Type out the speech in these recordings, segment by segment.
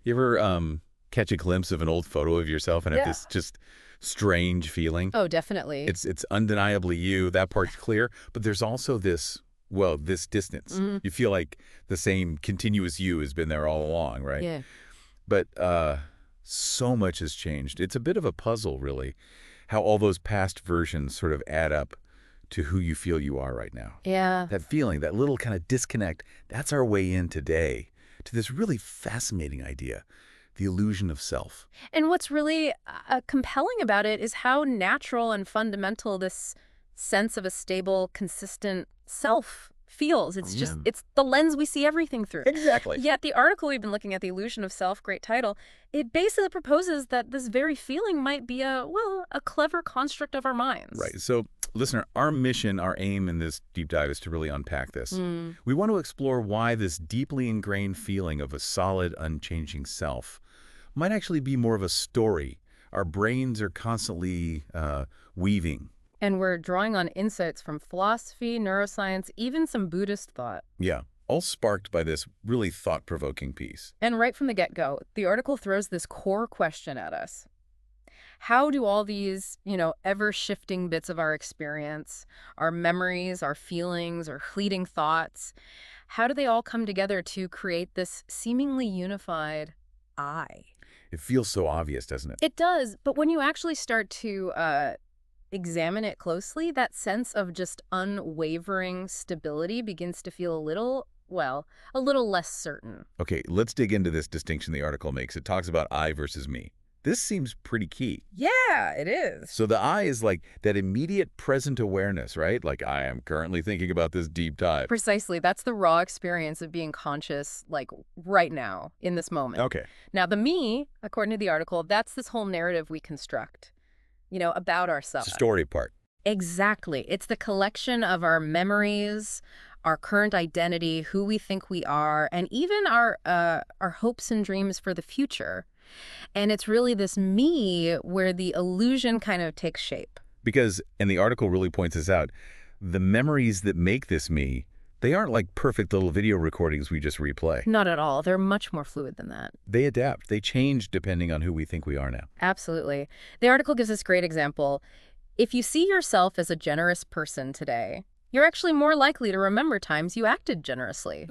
You ever catch a glimpse of an old photo of yourself and have Yeah. this just strange feeling? Oh, definitely. It's undeniably you. That part's clear. But there's also this, well, this distance. Mhm. You feel like the same continuous you has been there all along, right? Yeah. But so much has changed. It's a bit of a puzzle, really, how all those past versions sort of add up to who you feel you are right now. Yeah. That feeling, that little kind of disconnect, that's our way in today to this really fascinating idea, the illusion of self. And what's really compelling about it is how natural and fundamental this sense of a stable, consistent self feels. It's Yeah. just, it's the lens we see everything through. Exactly. Yet the article we've been looking at, The Illusion of Self, great title, it basically proposes that this very feeling might be a clever construct of our minds. Right. So, listener, our mission, our aim in this deep dive is to really unpack this. Mm. We want to explore why this deeply ingrained feeling of a solid, unchanging self might actually be more of a story our brains are constantly weaving. And we're drawing on insights from philosophy, neuroscience, even some Buddhist thought. Yeah, all sparked by this really thought-provoking piece. And right from the get-go, the article throws this core question at us. How do all these, ever-shifting bits of our experience, our memories, our feelings, our fleeting thoughts, how do they all come together to create this seemingly unified I? It feels so obvious, doesn't it? It does, but when you actually start to examine it closely, that sense of just unwavering stability begins to feel a little less certain. Okay, let's dig into this distinction the article makes. It talks about I versus me. This seems pretty key. Yeah, it is. So the I is like that immediate present awareness, right? Like I am currently thinking about this deep dive. Precisely. That's the raw experience of being conscious, like right now, in this moment. Okay. Now, the me, according to the article, that's this whole narrative we construct, about It's ourselves. the story part. Exactly. It's the collection of our memories, our current identity, who we think we are, and even our hopes and dreams for the future. And it's really this me where the illusion kind of takes shape. Because, and the article really points this out, the memories that make this me, they aren't like perfect little video recordings we just replay. Not at all. They're much more fluid than that. They adapt. They change depending on who we think we are now. Absolutely. The article gives this great example. If you see yourself as a generous person today, you're actually more likely to remember times you acted generously.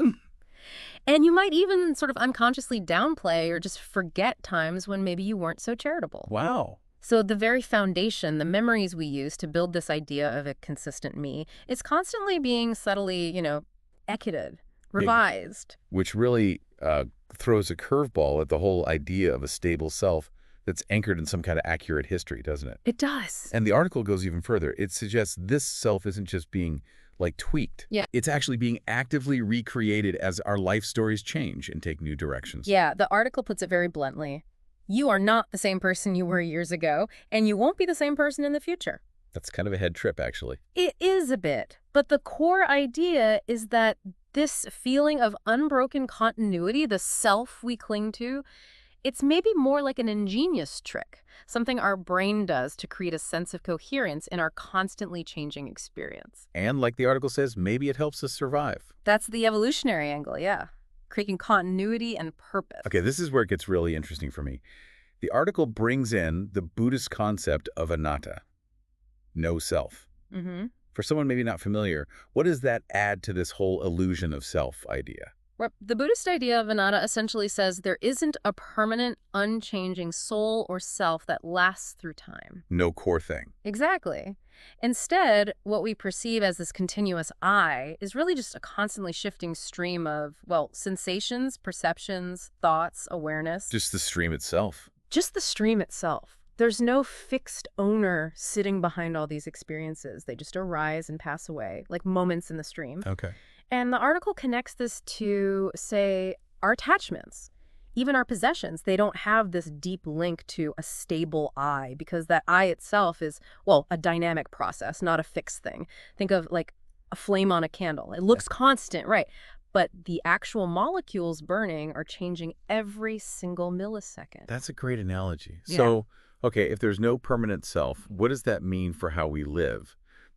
And you might even sort of unconsciously downplay or just forget times when maybe you weren't so charitable. Wow. So the very foundation, the memories we use to build this idea of a consistent me, is constantly being subtly, echoed, revised. Which really throws a curveball at the whole idea of a stable self that's anchored in some kind of accurate history, doesn't it? It does. And the article goes even further. It suggests this self isn't just being like tweaked. Yeah. It's actually being actively recreated as our life stories change and take new directions. Yeah, the article puts it very bluntly. You are not the same person you were years ago, and you won't be the same person in the future. That's kind of a head trip, actually. It is a bit, but the core idea is that this feeling of unbroken continuity, the self we cling to, it's maybe more like an ingenious trick, something our brain does to create a sense of coherence in our constantly changing experience. And like the article says, maybe it helps us survive. That's the evolutionary angle, yeah. Creating continuity and purpose. Okay, this is where it gets really interesting for me. The article brings in the Buddhist concept of anatta, no self. Mm-hmm. For someone maybe not familiar, what does that add to this whole illusion of self idea? The Buddhist idea of anatta essentially says there isn't a permanent, unchanging soul or self that lasts through time. No core thing. Exactly. Instead, what we perceive as this continuous I is really just a constantly shifting stream of, sensations, perceptions, thoughts, awareness. Just the stream itself. Just the stream itself. There's no fixed owner sitting behind all these experiences. They just arise and pass away, like moments in the stream. Okay. And the article connects this to, say, our attachments. Even our possessions, they don't have this deep link to a stable I, because that I itself is, a dynamic process, not a fixed thing. Think of like a flame on a candle. It looks constant, right? But the actual molecules burning are changing every single millisecond. That's a great analogy. Yeah. So, okay, if there's no permanent self, what does that mean for how we live?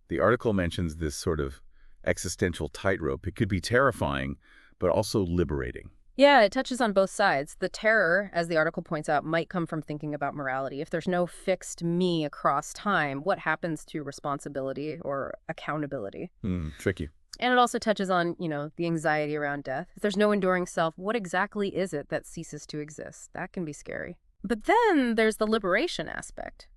The article mentions this sort of existential tightrope. It could be terrifying, but also liberating. Yeah, it touches on both sides. The terror, as the article points out, might come from thinking about morality. If there's no fixed me across time, what happens to responsibility or accountability? Tricky. And it also touches on, the anxiety around death. If there's no enduring self, what exactly is it that ceases to exist? That can be scary. But then there's the liberation aspect.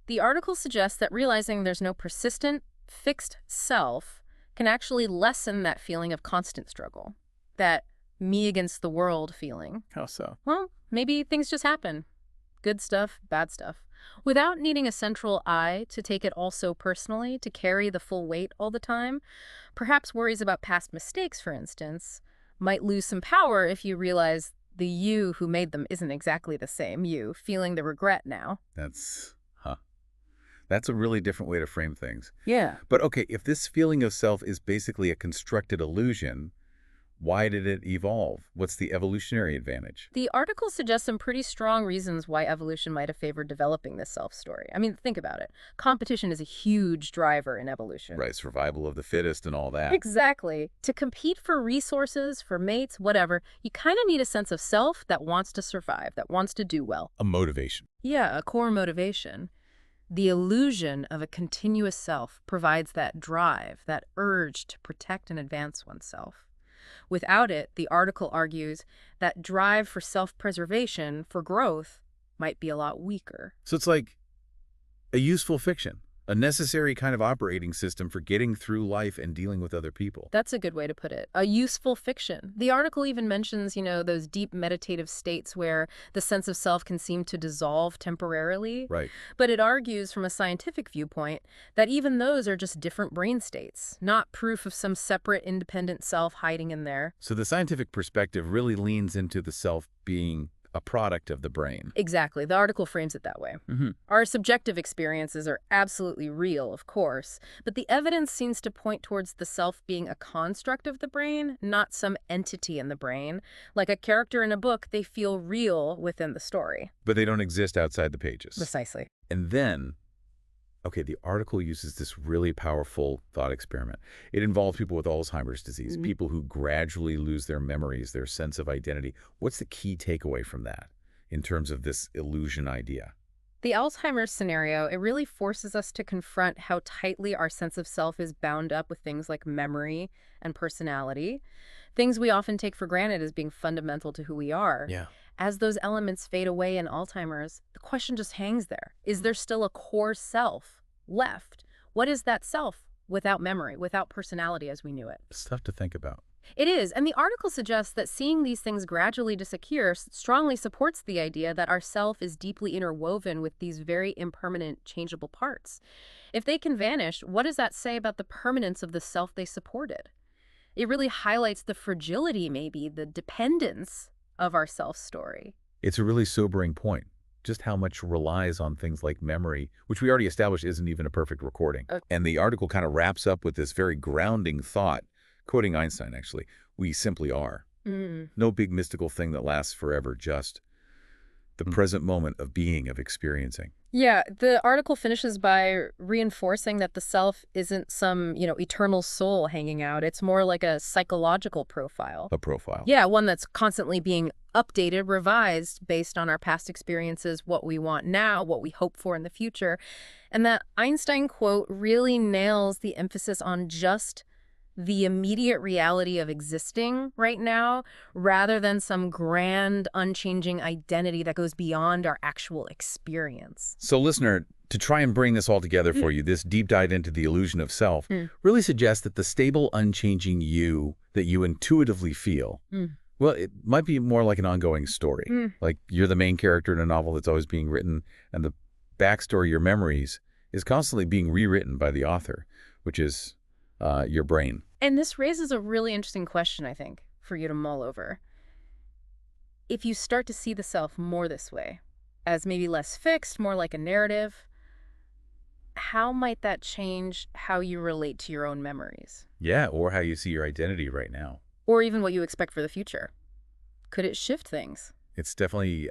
The article suggests that realizing there's no persistent, fixed self can actually lessen that feeling of constant struggle, that me against the world feeling. How so? Well, maybe things just happen. Good stuff, bad stuff. Without needing a central I to take it all so personally, to carry the full weight all the time, perhaps worries about past mistakes, for instance, might lose some power if you realize the you who made them isn't exactly the same you, feeling the regret now. That's a really different way to frame things. Yeah. But okay, if this feeling of self is basically a constructed illusion, why did it evolve? What's the evolutionary advantage? The article suggests some pretty strong reasons why evolution might have favored developing this self story. I mean, think about it. Competition is a huge driver in evolution. Right, survival of the fittest and all that. Exactly. To compete for resources, for mates, whatever, you kind of need a sense of self that wants to survive, that wants to do well. A motivation. Yeah, a core motivation. The illusion of a continuous self provides that drive, that urge to protect and advance oneself. Without it, the article argues, that drive for self-preservation, for growth, might be a lot weaker. So it's like a useful fiction, a necessary kind of operating system for getting through life and dealing with other people. That's a good way to put it. A useful fiction. The article even mentions, those deep meditative states where the sense of self can seem to dissolve temporarily. Right. But it argues from a scientific viewpoint that even those are just different brain states, not proof of some separate independent self hiding in there. So the scientific perspective really leans into the self being a product of the brain. Exactly. The article frames it that way. Our subjective experiences are absolutely real, of course, but the evidence seems to point towards the self being a construct of the brain, not some entity in the brain. Like a character in a book, they feel real within the story. But they don't exist outside the pages. Precisely. And then, okay, the article uses this really powerful thought experiment. It involves people with Alzheimer's disease, people who gradually lose their memories, their sense of identity. What's the key takeaway from that in terms of this illusion idea? The Alzheimer's scenario, it really forces us to confront how tightly our sense of self is bound up with things like memory and personality, things we often take for granted as being fundamental to who we are. Yeah. As those elements fade away in Alzheimer's, the question just hangs there. Is there still a core self left? What is that self without memory, without personality as we knew it? It's tough to think about. It is, and the article suggests that seeing these things gradually disappear strongly supports the idea that our self is deeply interwoven with these very impermanent, changeable parts. If they can vanish, what does that say about the permanence of the self they supported? It really highlights the fragility, maybe, the dependence of our self-story. It's a really sobering point, just how much relies on things like memory, which we already established isn't even a perfect recording. And the article kind of wraps up with this very grounding thought, quoting Einstein, actually, we simply are. No big mystical thing that lasts forever, just the present moment of being, of experiencing. Yeah, the article finishes by reinforcing that the self isn't some, eternal soul hanging out. It's more like a psychological profile. A profile. Yeah, one that's constantly being updated, revised based on our past experiences, what we want now, what we hope for in the future. And that Einstein quote really nails the emphasis on just the immediate reality of existing right now, rather than some grand, unchanging identity that goes beyond our actual experience. So listener, to try and bring this all together for you, this deep dive into the illusion of self really suggests that the stable, unchanging you that you intuitively feel, well, it might be more like an ongoing story. Like you're the main character in a novel that's always being written, and the backstory, your memories, is constantly being rewritten by the author, which is your brain. And this raises a really interesting question, I think, for you to mull over. If you start to see the self more this way, as maybe less fixed, more like a narrative, how might that change how you relate to your own memories? Yeah, or how you see your identity right now. Or even what you expect for the future? Could it shift things? It's definitely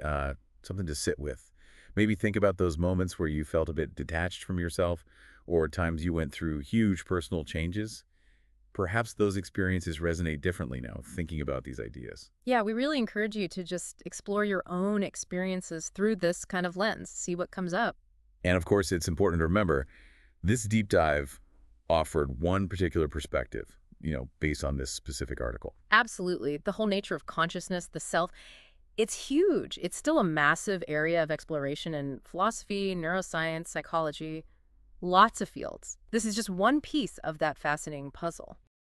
something to sit with. Maybe think about those moments where you felt a bit detached from yourself, or times you went through huge personal changes. perhaps those experiences resonate differently now, thinking about these ideas. Yeah, we really encourage you to just explore your own experiences through this kind of lens, see what comes up. And of course, it's important to remember, this deep dive offered one particular perspective, based on this specific article. Absolutely. The whole nature of consciousness, the self, it's huge. It's still a massive area of exploration in philosophy, neuroscience, psychology, lots of fields. This is just one piece of that fascinating puzzle.